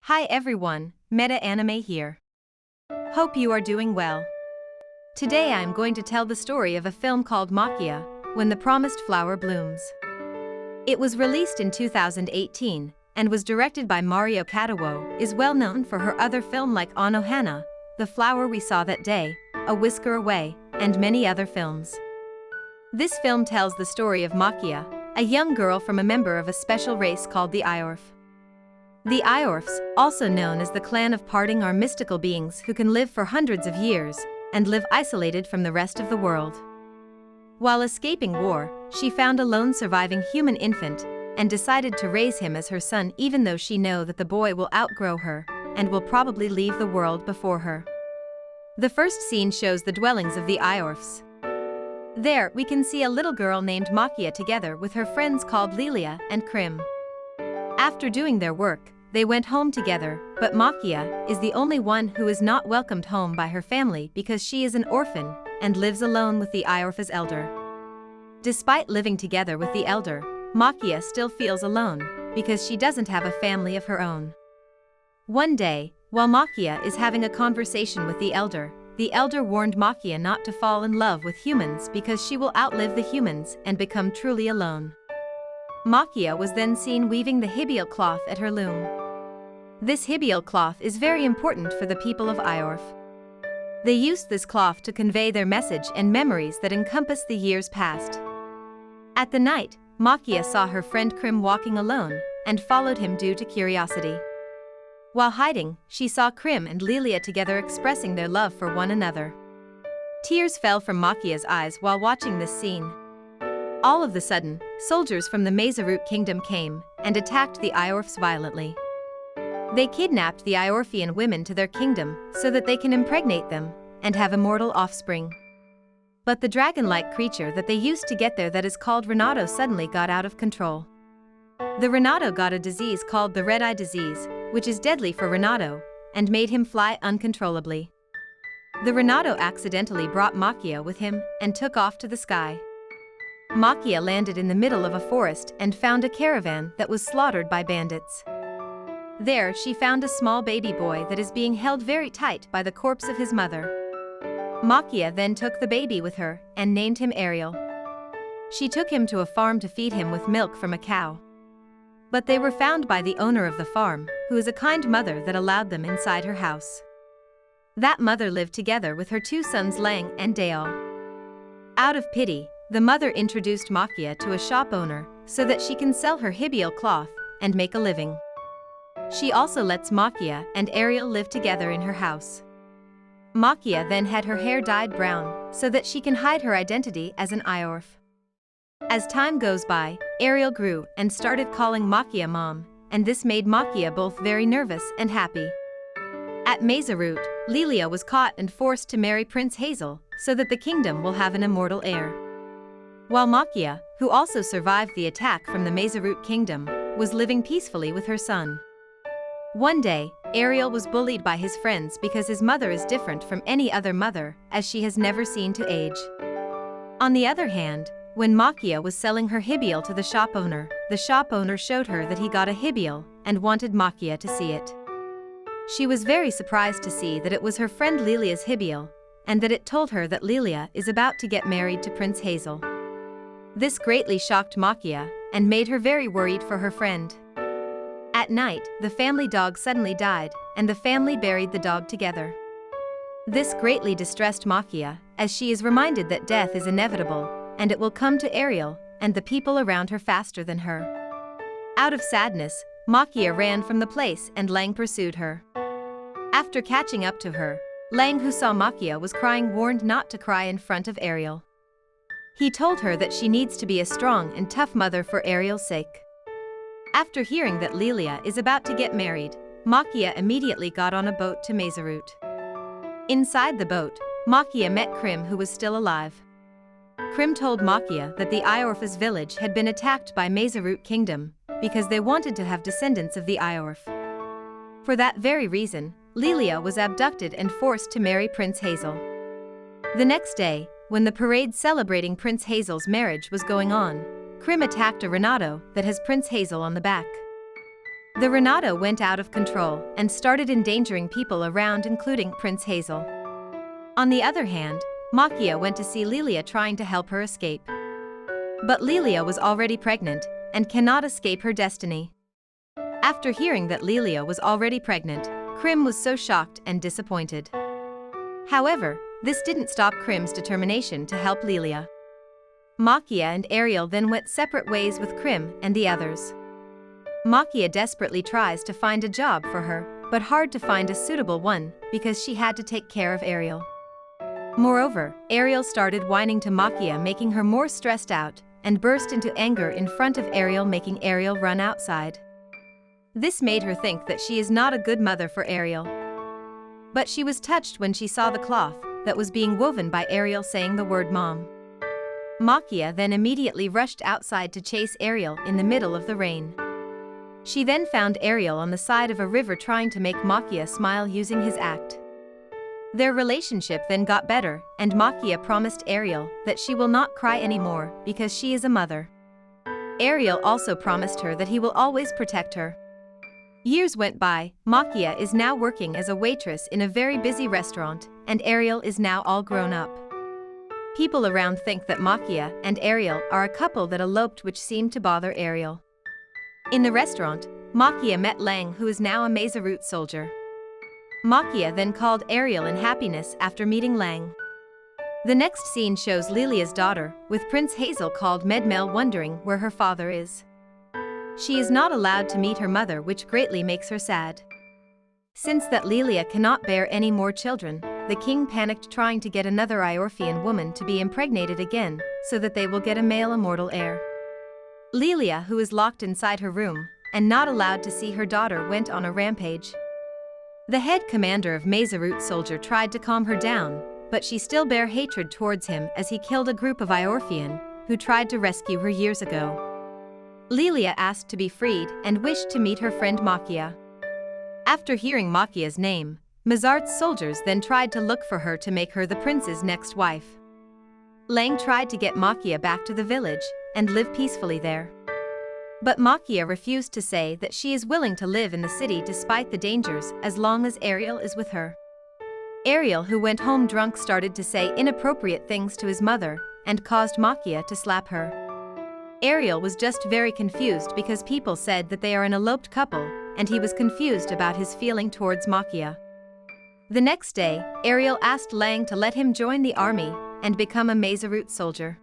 Hi everyone, Meta Anime here. Hope you are doing well. Today I am going to tell the story of a film called Maquia, When the Promised Flower Blooms. It was released in 2018 and was directed by Mari Okada, who is well known for her other film like Hana, The Flower We Saw That Day, A Whisker Away, and many other films. This film tells the story of Maquia, a young girl from a member of a special race called the Iorph. The Iorphs, also known as the clan of parting, are mystical beings who can live for hundreds of years and live isolated from the rest of the world. While escaping war, she found a lone surviving human infant and decided to raise him as her son, even though she knows that the boy will outgrow her and will probably leave the world before her. The first scene shows the dwellings of the Iorphs. There we can see a little girl named Maquia together with her friends called Lilia and Krim. After doing their work, they went home together, but Maquia is the only one who is not welcomed home by her family because she is an orphan and lives alone with the Iorph's elder. Despite living together with the elder, Maquia still feels alone because she doesn't have a family of her own. One day, while Maquia is having a conversation with the elder warned Maquia not to fall in love with humans because she will outlive the humans and become truly alone. Maquia was then seen weaving the hibial cloth at her loom. This hibial cloth is very important for the people of Iorph. They used this cloth to convey their message and memories that encompass the years past. At the night, Maquia saw her friend Krim walking alone and followed him due to curiosity. While hiding, she saw Krim and Lilia together expressing their love for one another. Tears fell from Maquia's eyes while watching this scene. All of a sudden, soldiers from the Mazarut kingdom came and attacked the Iorphs violently. They kidnapped the Iorphian women to their kingdom so that they can impregnate them and have immortal offspring. But the dragon-like creature that they used to get there, that is called Renato, suddenly got out of control. The Renato got a disease called the red-eye disease, which is deadly for Renato, and made him fly uncontrollably. The Renato accidentally brought Maquia with him and took off to the sky. Maquia landed in the middle of a forest and found a caravan that was slaughtered by bandits. There she found a small baby boy that is being held very tight by the corpse of his mother. Maquia then took the baby with her and named him Ariel. She took him to a farm to feed him with milk from a cow. But they were found by the owner of the farm, who is a kind mother that allowed them inside her house. That mother lived together with her two sons Lang and Dale. Out of pity, the mother introduced Maquia to a shop owner so that she can sell her hibial cloth and make a living. She also lets Maquia and Ariel live together in her house. Maquia then had her hair dyed brown so that she can hide her identity as an Iorph. As time goes by, Ariel grew and started calling Maquia Mom, and this made Maquia both very nervous and happy. At Mazarut, Lilia was caught and forced to marry Prince Hazel so that the kingdom will have an immortal heir. While Maquia, who also survived the attack from the Mazarut kingdom, was living peacefully with her son. One day, Ariel was bullied by his friends because his mother is different from any other mother, as she has never seen to age. On the other hand, when Maquia was selling her hibial to the shop owner showed her that he got a hibial and wanted Maquia to see it. She was very surprised to see that it was her friend Lilia's hibial, and that it told her that Lilia is about to get married to Prince Hazel. This greatly shocked Maquia and made her very worried for her friend. At night, the family dog suddenly died, and the family buried the dog together. This greatly distressed Maquia, as she is reminded that death is inevitable, and it will come to Ariel and the people around her faster than her. Out of sadness, Maquia ran from the place and Lang pursued her. After catching up to her, Lang, who saw Maquia was crying, warned not to cry in front of Ariel. He told her that she needs to be a strong and tough mother for Ariel's sake. After hearing that Lilia is about to get married, Maquia immediately got on a boat to Mazarut. Inside the boat, Maquia met Krim, who was still alive. Krim told Maquia that the Iorph's village had been attacked by Mazarut kingdom because they wanted to have descendants of the Iorph. For that very reason, Lilia was abducted and forced to marry Prince Hazel. The next day, when the parade celebrating Prince Hazel's marriage was going on, Krim attacked a Renato that has Prince Hazel on the back. The Renato went out of control and started endangering people around, including Prince Hazel. On the other hand, Maquia went to see Lilia trying to help her escape. But Lilia was already pregnant and cannot escape her destiny. After hearing that Lilia was already pregnant, Krim was so shocked and disappointed. However, this didn't stop Krim's determination to help Lilia. Maquia and Ariel then went separate ways with Krim and the others. Maquia desperately tries to find a job for her, but hard to find a suitable one because she had to take care of Ariel. Moreover, Ariel started whining to Maquia, making her more stressed out, and burst into anger in front of Ariel, making Ariel run outside. This made her think that she is not a good mother for Ariel. But she was touched when she saw the cloth that was being woven by Ariel saying the word mom. Maquia then immediately rushed outside to chase Ariel in the middle of the rain. She then found Ariel on the side of a river trying to make Maquia smile using his act. Their relationship then got better, and Maquia promised Ariel that she will not cry anymore because she is a mother. Ariel also promised her that he will always protect her. Years went by. Maquia is now working as a waitress in a very busy restaurant, and Ariel is now all grown up. People around think that Maquia and Ariel are a couple that eloped, which seemed to bother Ariel. In the restaurant, Maquia met Lang, who is now a Mazaroot soldier. Maquia then called Ariel in happiness after meeting Lang. The next scene shows Lilia's daughter, with Prince Hazel called Medmel, wondering where her father is. She is not allowed to meet her mother, which greatly makes her sad. Since that Lilia cannot bear any more children, the king panicked, trying to get another Iorphian woman to be impregnated again, so that they will get a male immortal heir. Lilia, who is locked inside her room and not allowed to see her daughter, went on a rampage. The head commander of Mazaroot soldier tried to calm her down, but she still bare hatred towards him as he killed a group of Iorphian who tried to rescue her years ago. Lilia asked to be freed and wished to meet her friend Maquia. After hearing Maquia's name, Mazart's soldiers then tried to look for her to make her the prince's next wife. Lang tried to get Maquia back to the village and live peacefully there. But Maquia refused to say that she is willing to live in the city despite the dangers as long as Ariel is with her. Ariel, who went home drunk, started to say inappropriate things to his mother and caused Maquia to slap her. Ariel was just very confused because people said that they are an eloped couple, and he was confused about his feeling towards Maquia. The next day, Ariel asked Lang to let him join the army and become a Mazaroot soldier.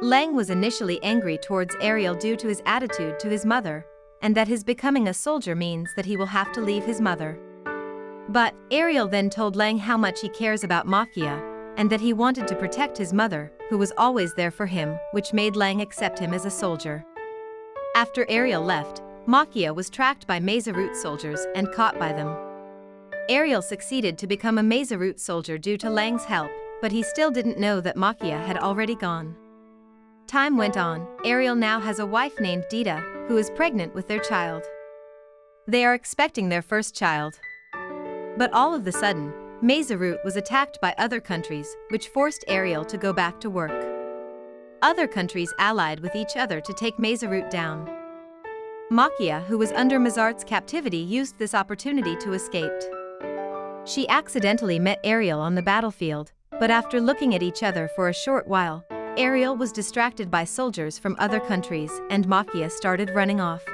Lang was initially angry towards Ariel due to his attitude to his mother, and that his becoming a soldier means that he will have to leave his mother. But Ariel then told Lang how much he cares about Maquia, and that he wanted to protect his mother, who was always there for him, which made Lang accept him as a soldier. After Ariel left, Maquia was tracked by Mazaroot soldiers and caught by them. Ariel succeeded to become a Mazaroot soldier due to Lang's help, but he still didn't know that Maquia had already gone. Time went on. Ariel now has a wife named Dita, who is pregnant with their child. They are expecting their first child. But all of a sudden, Mazaroot was attacked by other countries, which forced Ariel to go back to work. Other countries allied with each other to take Mazaroot down. Maquia, who was under Mazart's captivity, used this opportunity to escape. She accidentally met Ariel on the battlefield, but after looking at each other for a short while, Ariel was distracted by soldiers from other countries and Maquia started running off.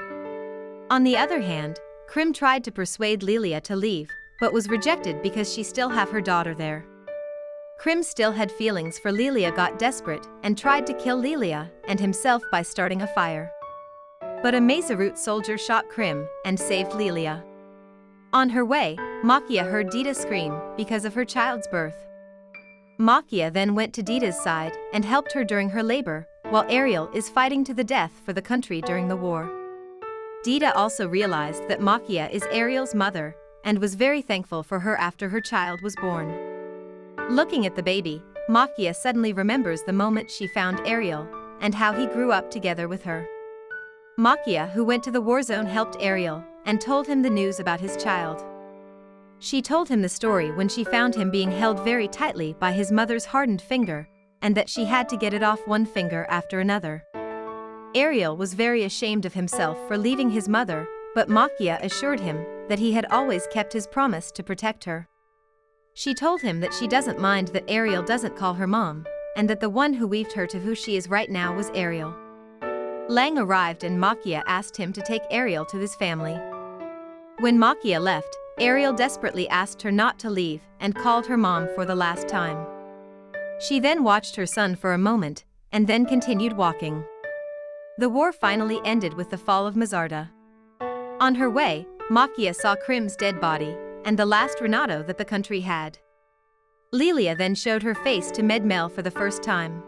On the other hand, Krim tried to persuade Lilia to leave, but was rejected because she still have her daughter there. Krim still had feelings for Lilia, got desperate and tried to kill Lilia and himself by starting a fire. But a Mazaroot soldier shot Krim and saved Lilia. On her way, Maquia heard Dita scream because of her child's birth. Maquia then went to Dita's side and helped her during her labor, while Ariel is fighting to the death for the country during the war. Dita also realized that Maquia is Ariel's mother and was very thankful for her after her child was born. Looking at the baby, Maquia suddenly remembers the moment she found Ariel and how he grew up together with her. Maquia, who went to the war zone, helped Ariel and told him the news about his child. She told him the story when she found him being held very tightly by his mother's hardened finger, and that she had to get it off one finger after another. Ariel was very ashamed of himself for leaving his mother, but Maquia assured him that he had always kept his promise to protect her. She told him that she doesn't mind that Ariel doesn't call her mom, and that the one who weaved her to who she is right now was Ariel. Lang arrived and Maquia asked him to take Ariel to his family. When Maquia left, Ariel desperately asked her not to leave and called her mom for the last time. She then watched her son for a moment, and then continued walking. The war finally ended with the fall of Mazarda. On her way, Maquia saw Krim's dead body, and the last Renato that the country had. Lilia then showed her face to Medmel for the first time.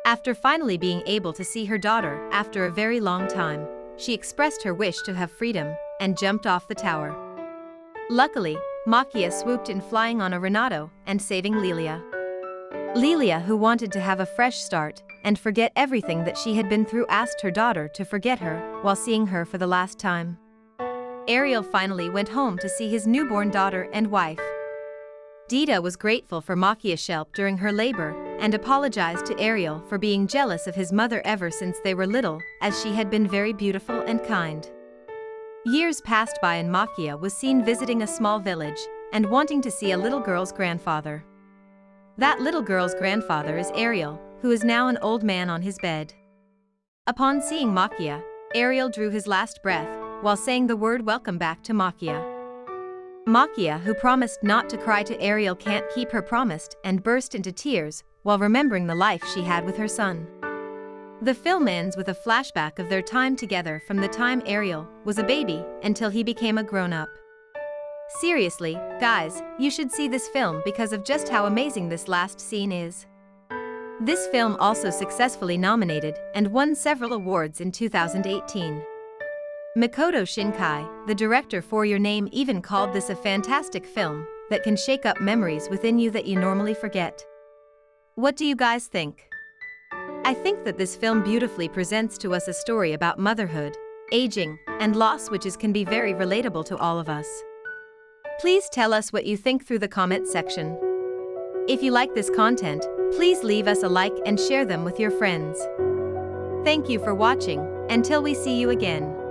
After finally being able to see her daughter after a very long time, she expressed her wish to have freedom, and jumped off the tower. Luckily, Maquia swooped in flying on a Renato and saving Lilia. Lilia, who wanted to have a fresh start and forget everything that she had been through, asked her daughter to forget her while seeing her for the last time. Ariel finally went home to see his newborn daughter and wife. Dita was grateful for Maquia's help during her labor and apologized to Ariel for being jealous of his mother ever since they were little, as she had been very beautiful and kind. Years passed by and Maquia was seen visiting a small village and wanting to see a little girl's grandfather. That little girl's grandfather is Ariel, who is now an old man on his bed. Upon seeing Maquia, Ariel drew his last breath while saying the word welcome back to Maquia. Maquia, who promised not to cry to Ariel, can't keep her promise and burst into tears while remembering the life she had with her son. The film ends with a flashback of their time together from the time Ariel was a baby until he became a grown-up. Seriously, guys, you should see this film because of just how amazing this last scene is. This film also successfully nominated and won several awards in 2018. Makoto Shinkai, the director for Your Name, even called this a fantastic film that can shake up memories within you that you normally forget. What do you guys think? I think that this film beautifully presents to us a story about motherhood, aging, and loss, which can be very relatable to all of us. Please tell us what you think through the comment section. If you like this content, please leave us a like and share them with your friends. Thank you for watching, until we see you again.